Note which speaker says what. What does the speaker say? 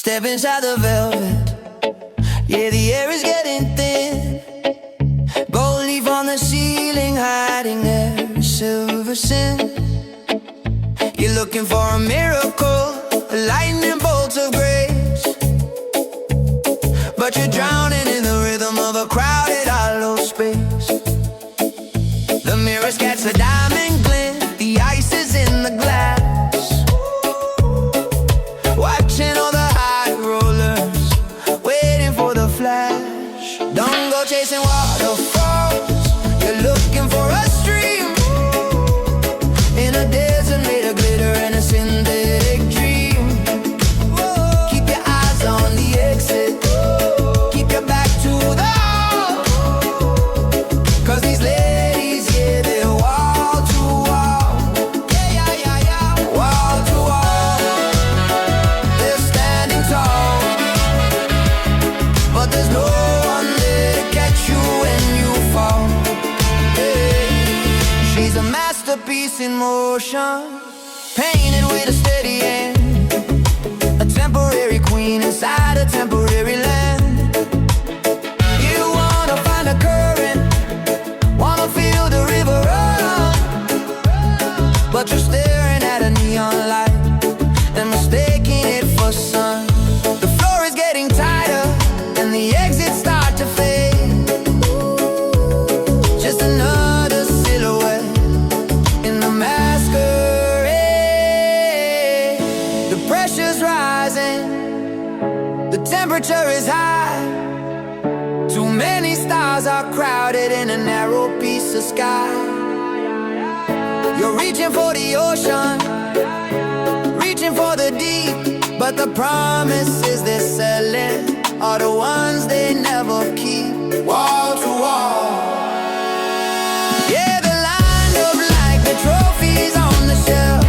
Speaker 1: Step inside the velvet. Yeah, the air is getting thin. Gold leaf on the ceiling, hiding every silver sin. You're looking for a miracle, a lightning bolt of grace, but you're drowning in the rhythm of a crowded hollow space. The mirror catch a diamond glint, the ice is in the glass. Watching all the high rollers, waiting for the flash. Don't go chasing waterfalls, you're looking for a stream in a desert made of glitter and a synthetic dream. Keep your eyes on the exit, keep your back to the wall, 'cause these ladies, yeah, they're wall to wall. Wall to wall, they're standing tall, but there's no one there to catch you when you fall. She's a masterpiece in motion, painted with a steady hand, a temporary queen inside a temporary land. You wanna find a current, wanna feel the river run, but you're staring at a neon light and mistaking it for sun. The floor is getting tighter and the exits start to fade. Just another silhouette in the masquerade. The pressure's rising, the temperature is high. Too many stars are crowded in a narrow piece of sky. You're reaching for the ocean, reaching for the deep, but the promises they're selling are the ones they never keep. Wall to wall, yeah, the line up like the trophies on the shelf.